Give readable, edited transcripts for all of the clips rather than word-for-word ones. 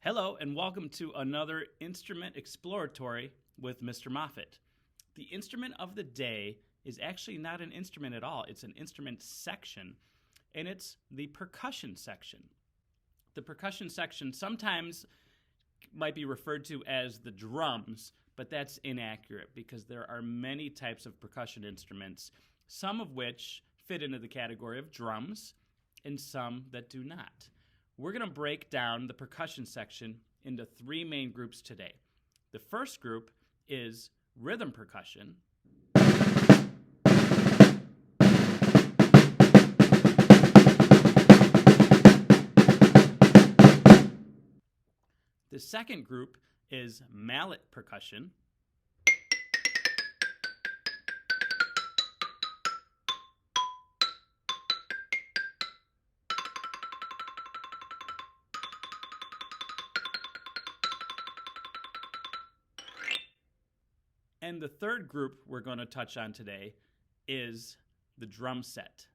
Hello and welcome to another Instrument Exploratory with Mr. Moffat. The instrument of the day is actually not an instrument at all. It's an instrument section, and it's the percussion section. The percussion section sometimes might be referred to as the drums, but that's inaccurate because there are many types of percussion instruments, some of which fit into the category of drums and some that do not. We're going to break down the percussion section into three main groups today. The first group is rhythm percussion. The second group is mallet percussion. And the third group we're going to touch on today is the drum set.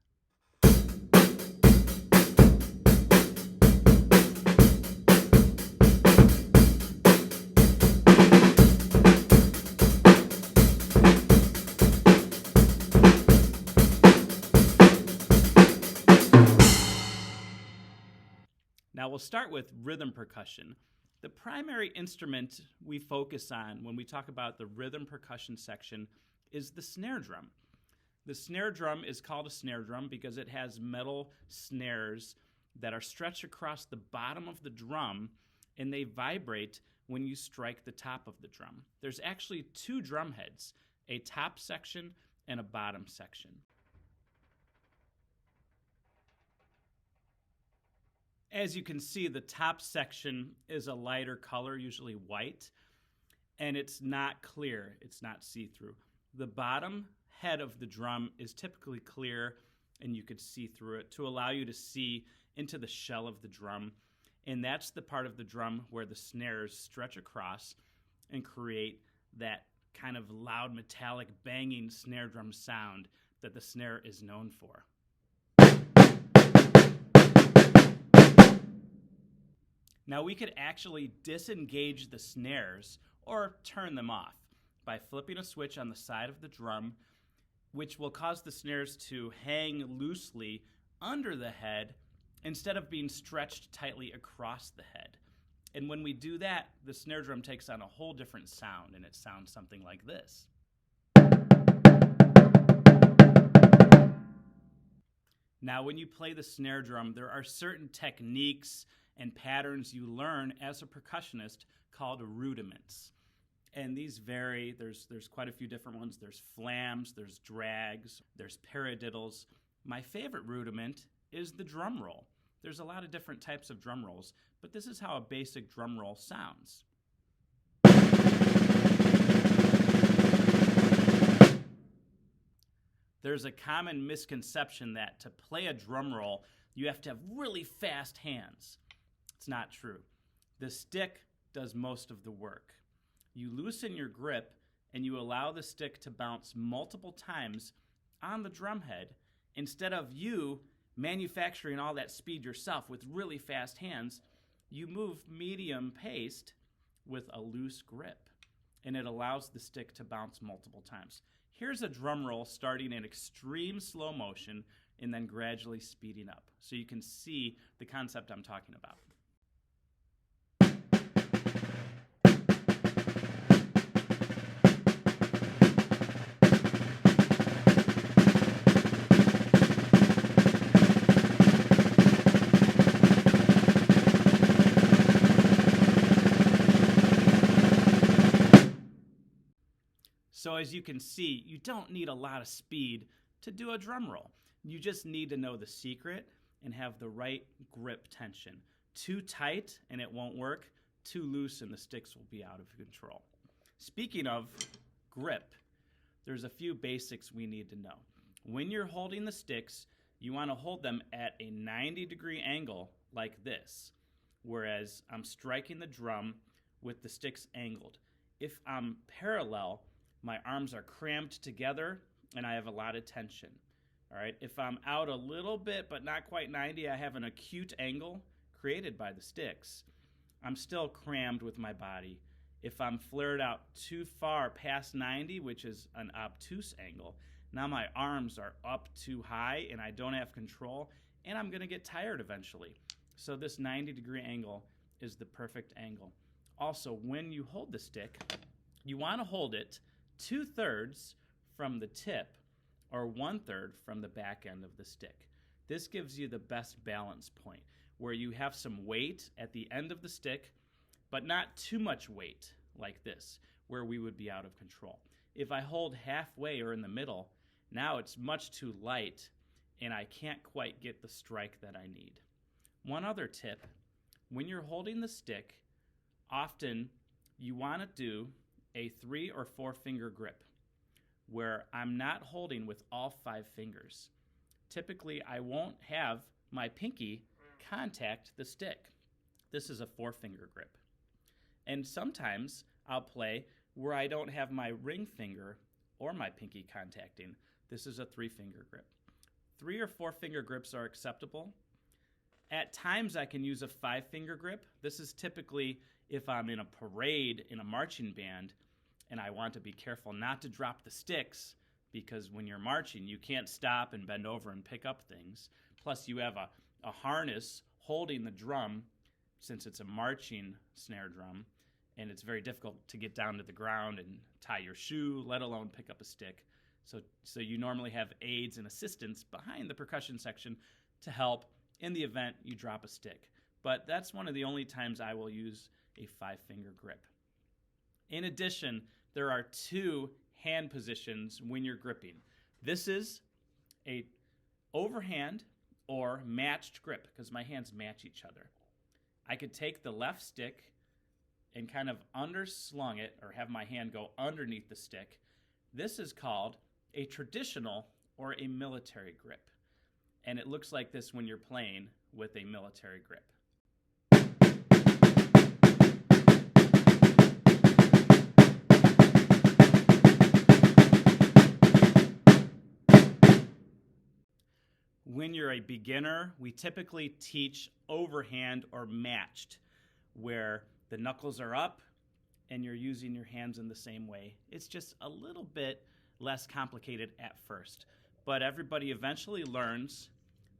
Now we'll start with rhythm percussion. The primary instrument we focus on when we talk about the rhythm percussion section is the snare drum. The snare drum is called a snare drum because it has metal snares that are stretched across the bottom of the drum, and they vibrate when you strike the top of the drum. There's actually two drum heads, a top section and a bottom section. As you can see, the top section is a lighter color, usually white, and it's not clear, it's not see-through. The bottom head of the drum is typically clear, and you could see through it to allow you to see into the shell of the drum, and that's the part of the drum where the snares stretch across and create that kind of loud metallic banging snare drum sound that the snare is known for. Now we could actually disengage the snares or turn them off by flipping a switch on the side of the drum, which will cause the snares to hang loosely under the head instead of being stretched tightly across the head. And when we do that, the snare drum takes on a whole different sound, and it sounds something like this. Now when you play the snare drum, there are certain techniques and patterns you learn as a percussionist called rudiments. And these vary. There's quite a few different ones. There's flams, there's drags, there's paradiddles. My favorite rudiment is the drum roll. There's a lot of different types of drum rolls, but this is how a basic drum roll sounds. There's a common misconception that to play a drum roll, you have to have really fast hands. It's not true. The stick does most of the work. You loosen your grip and you allow the stick to bounce multiple times on the drum head instead of you manufacturing all that speed yourself with really fast hands. You move medium paced with a loose grip, and it allows the stick to bounce multiple times. Here's a drum roll starting in extreme slow motion and then gradually speeding up, so you can see the concept I'm talking about. So as you can see, you don't need a lot of speed to do a drum roll. You just need to know the secret and have the right grip tension. Too tight and it won't work. Too loose and the sticks will be out of control. Speaking of grip, there's a few basics we need to know. When you're holding the sticks, you want to hold them at a 90-degree angle like this, whereas I'm striking the drum with the sticks angled. If I'm parallel, my arms are crammed together and I have a lot of tension. All right, if I'm out a little bit but not quite 90, I have an acute angle created by the sticks. I'm still crammed with my body. If I'm flared out too far past 90, which is an obtuse angle, now my arms are up too high and I don't have control, and I'm going to get tired eventually. So this 90-degree angle is the perfect angle. Also, when you hold the stick, you want to hold it 2/3 from the tip or 1/3 from the back end of the stick. This gives you the best balance point, where you have some weight at the end of the stick, but not too much weight like this, where we would be out of control. If I hold halfway or in the middle, now it's much too light and I can't quite get the strike that I need. One other tip, when you're holding the stick, often you want to do a 3 or 4 finger grip, where I'm not holding with all 5 fingers. Typically, I won't have my pinky contact the stick. This is a 4-finger grip. And sometimes I'll play where I don't have my ring finger or my pinky contacting. This is a 3-finger grip. 3 or 4-finger grips are acceptable. At times I can use a 5-finger grip. This is typically if I'm in a parade in a marching band and I want to be careful not to drop the sticks, because when you're marching you can't stop and bend over and pick up things. Plus you have a harness holding the drum, since it's a marching snare drum, and it's very difficult to get down to the ground and tie your shoe, let alone pick up a stick. So you normally have aids and assistants behind the percussion section to help in the event you drop a stick. But that's one of the only times I will use a 5-finger grip. In addition, there are 2 hand positions when you're gripping. This is a overhand or matched grip, because my hands match each other. I could take the left stick and kind of underslung it, or have my hand go underneath the stick. This is called a traditional or a military grip. And it looks like this when you're playing with a military grip. When you're a beginner, we typically teach overhand or matched, where the knuckles are up and you're using your hands in the same way. It's just a little bit less complicated at first, but everybody eventually learns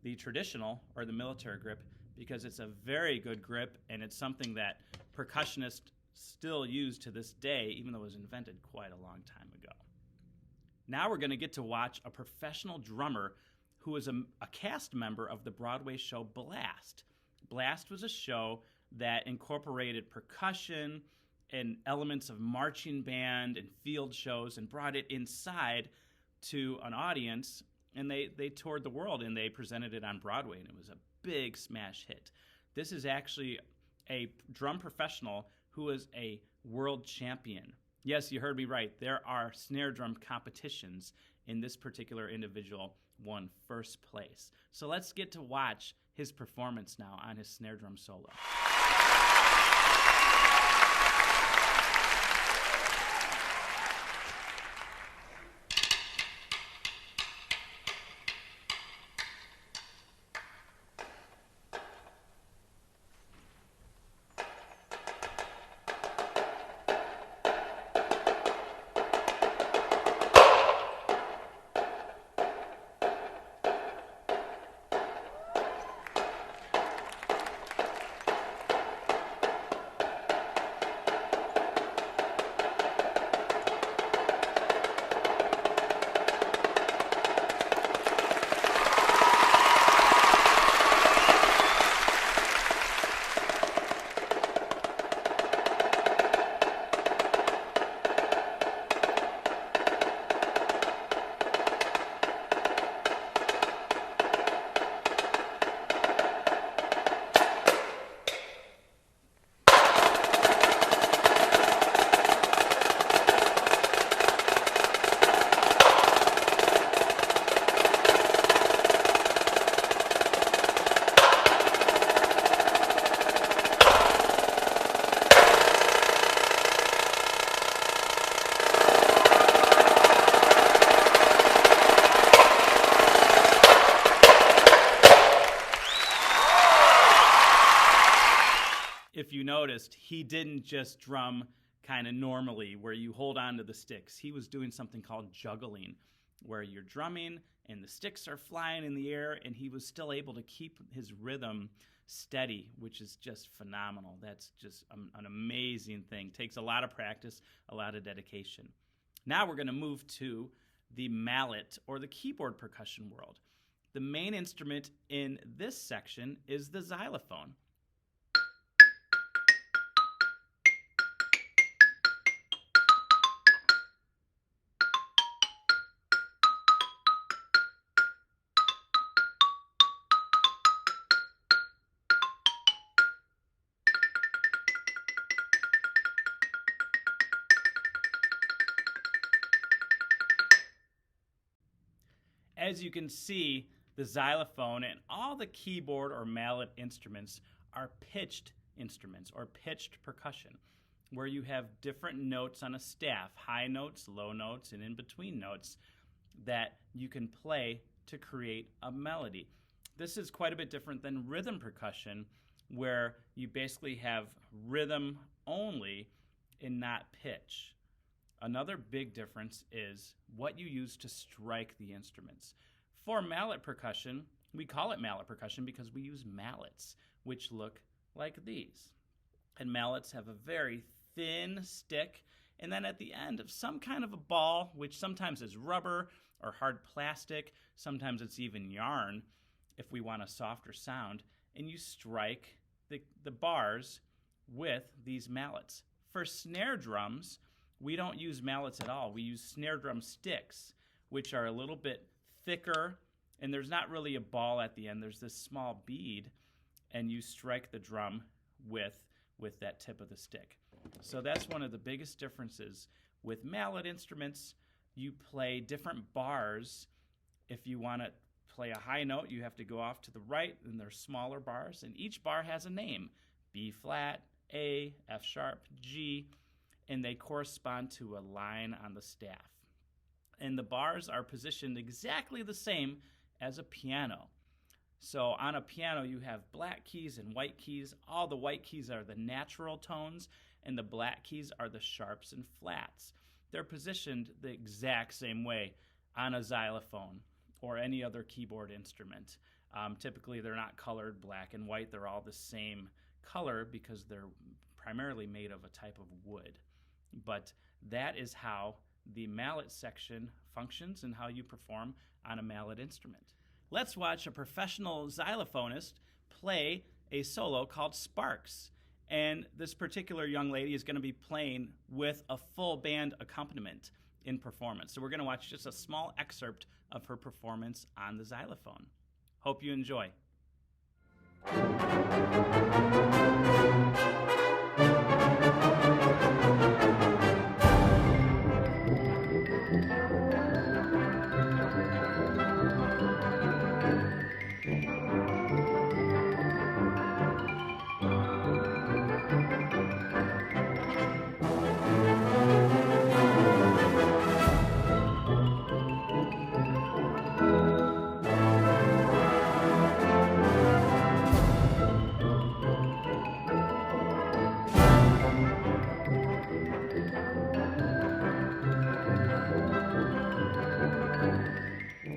the traditional or the military grip, because it's a very good grip and it's something that percussionists still use to this day, even though it was invented quite a long time ago. Now we're going to get to watch a professional drummer who was a cast member of the Broadway show Blast. Blast was a show that incorporated percussion and elements of marching band and field shows and brought it inside to an audience, and they toured the world and they presented it on Broadway, and it was a big smash hit. This is actually a drum professional who is a world champion. Yes, you heard me right. There are snare drum competitions, and this particular individual won first place. So let's get to watch his performance now on his snare drum solo. if you noticed, he didn't just drum kind of normally where you hold on to the sticks. He was doing something called juggling, where you're drumming and the sticks are flying in the air, and he was still able to keep his rhythm steady, which is just phenomenal. That's just an amazing thing. Takes a lot of practice, a lot of dedication. Now we're going to move to the mallet, or the keyboard percussion world. The main instrument in this section is the xylophone. As you can see, the xylophone and all the keyboard or mallet instruments are pitched instruments, or pitched percussion, where you have different notes on a staff, high notes, low notes, and in between notes that you can play to create a melody. This is quite a bit different than rhythm percussion, where you basically have rhythm only and not pitch. Another big difference is what you use to strike the instruments. For mallet percussion, we call it mallet percussion because we use mallets, which look like these. And mallets have a very thin stick, and then at the end of some kind of a ball, which sometimes is rubber or hard plastic, sometimes it's even yarn if we want a softer sound, and you strike the bars with these mallets. For snare drums, we don't use mallets at all. We use snare drum sticks, which are a little bit thicker, and there's not really a ball at the end. There's this small bead, and you strike the drum with that tip of the stick. So that's one of the biggest differences. With mallet instruments, you play different bars. If you want to play a high note, you have to go off to the right, and there's smaller bars, and each bar has a name: B flat, A, F sharp, G, and they correspond to a line on the staff. And the bars are positioned exactly the same as a piano. So on a piano, you have black keys and white keys. All the white keys are the natural tones, and the black keys are the sharps and flats. They're positioned the exact same way on a xylophone or any other keyboard instrument. Typically, they're not colored black and white. They're all the same color because they're primarily made of a type of wood. But that is how the mallet section functions and how you perform on a mallet instrument. Let's watch a professional xylophonist play a solo called Sparks. And this particular young lady is going to be playing with a full band accompaniment in performance. So we're going to watch just a small excerpt of her performance on the xylophone. Hope you enjoy.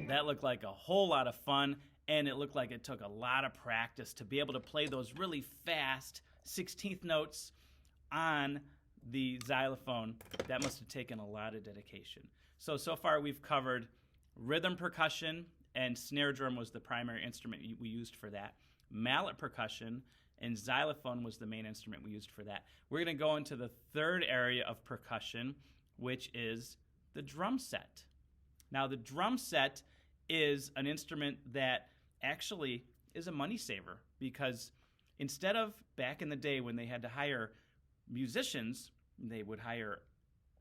That looked like a whole lot of fun, and it looked like it took a lot of practice to be able to play those really fast 16th notes on the xylophone. That must have taken a lot of dedication. So far we've covered rhythm percussion, and snare drum was the primary instrument we used for that. Mallet percussion and xylophone was the main instrument we used for that. We're going to go into the third area of percussion, which is the drum set. Now, the drum set is an instrument that actually is a money saver, because instead of back in the day when they had to hire musicians, they would hire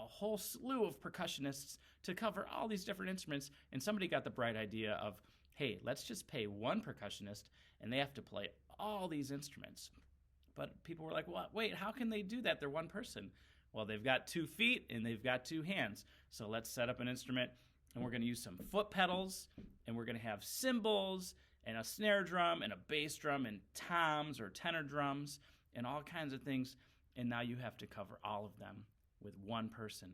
a whole slew of percussionists to cover all these different instruments, and somebody got the bright idea of, hey, let's just pay one percussionist and they have to play all these instruments. But people were like, well, wait, how can they do that? They're one person. Well, they've got 2 feet and they've got 2 hands. So let's set up an instrument, and we're going to use some foot pedals, and we're going to have cymbals and a snare drum and a bass drum and toms or tenor drums, and all kinds of things, and now you have to cover all of them with one person.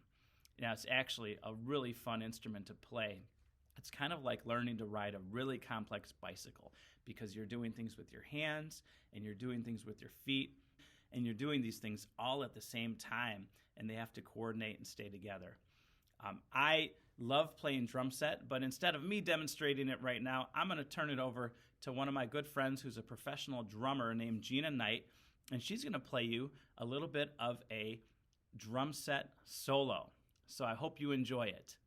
Now, it's actually a really fun instrument to play. It's kind of like learning to ride a really complex bicycle, because you're doing things with your hands and you're doing things with your feet, and you're doing these things all at the same time, and they have to coordinate and stay together. I love playing drum set, but instead of me demonstrating it right now, I'm going to turn it over to one of my good friends who's a professional drummer named Gina Knight, and she's going to play you a little bit of a drum set solo. So I hope you enjoy it.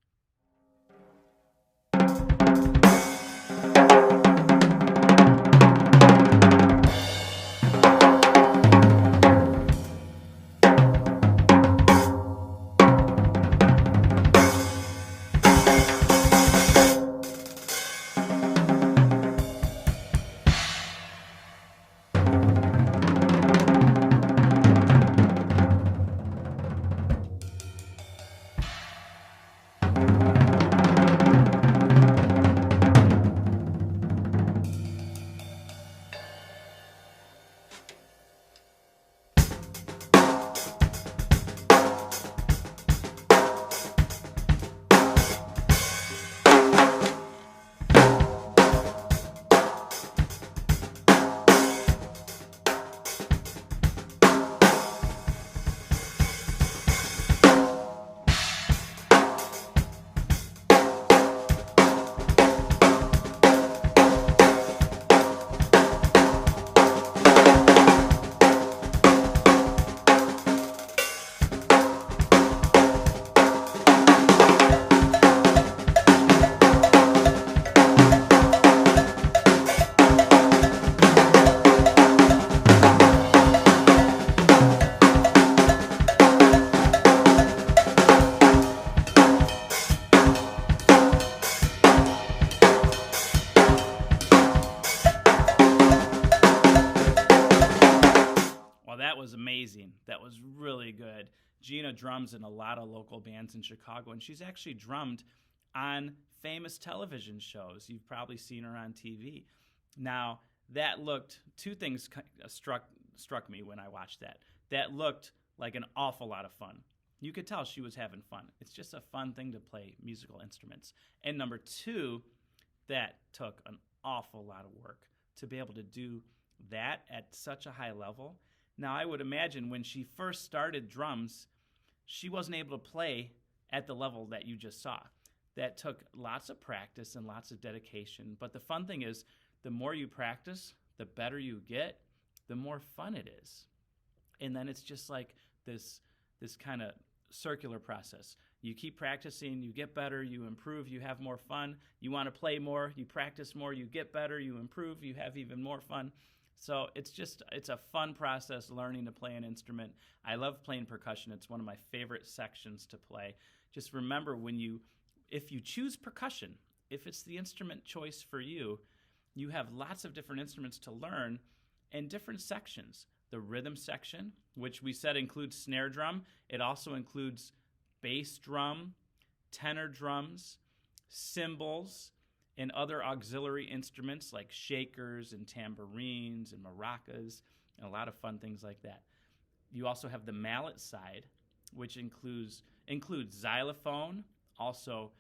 That was amazing. That was really good. Gina drums in a lot of local bands in Chicago, and she's actually drummed on famous television shows. You've probably seen her on TV. Now, two things struck me when I watched that. That looked like an awful lot of fun. You could tell she was having fun. It's just a fun thing to play musical instruments. And number two, that took an awful lot of work to be able to do that at such a high level. Now, I would imagine when she first started drums, she wasn't able to play at the level that you just saw. That took lots of practice and lots of dedication. But the fun thing is, the more you practice, the better you get, the more fun it is. And then it's just like this kind of circular process. You keep practicing, you get better, you improve, you have more fun. You want to play more, you practice more, you get better, you improve, you have even more fun. So it's a fun process learning to play an instrument. I love playing percussion. It's one of my favorite sections to play. Just remember, if you choose percussion, if it's the instrument choice for you, you have lots of different instruments to learn and different sections. The rhythm section, which we said includes snare drum. It also includes bass drum, tenor drums, cymbals, and other auxiliary instruments like shakers and tambourines and maracas, and a lot of fun things like that. You also have the mallet side, which includes xylophone, also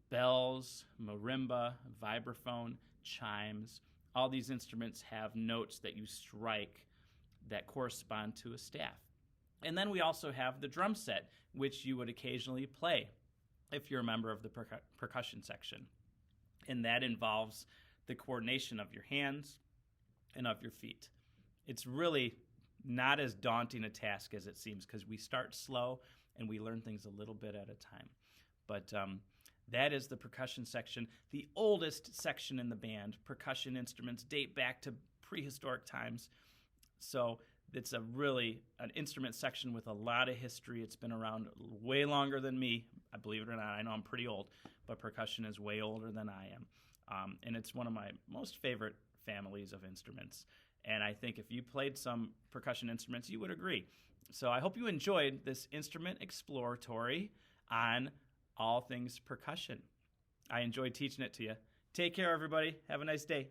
bells, marimba, vibraphone, chimes. All these instruments have notes that you strike that correspond to a staff. And then we also have the drum set, which you would occasionally play if you're a member of the percussion section. And that involves the coordination of your hands and of your feet. It's really not as daunting a task as it seems, because we start slow and we learn things a little bit at a time. But that is the percussion section, the oldest section in the band. Percussion instruments date back to prehistoric times. So it's an instrument section with a lot of history. It's been around way longer than me. I believe it or not. I know I'm pretty old, but percussion is way older than I am. And it's one of my most favorite families of instruments. And I think if you played some percussion instruments, you would agree. So I hope you enjoyed this Instrument Exploratory on all things percussion. I enjoyed teaching it to you. Take care, everybody. Have a nice day.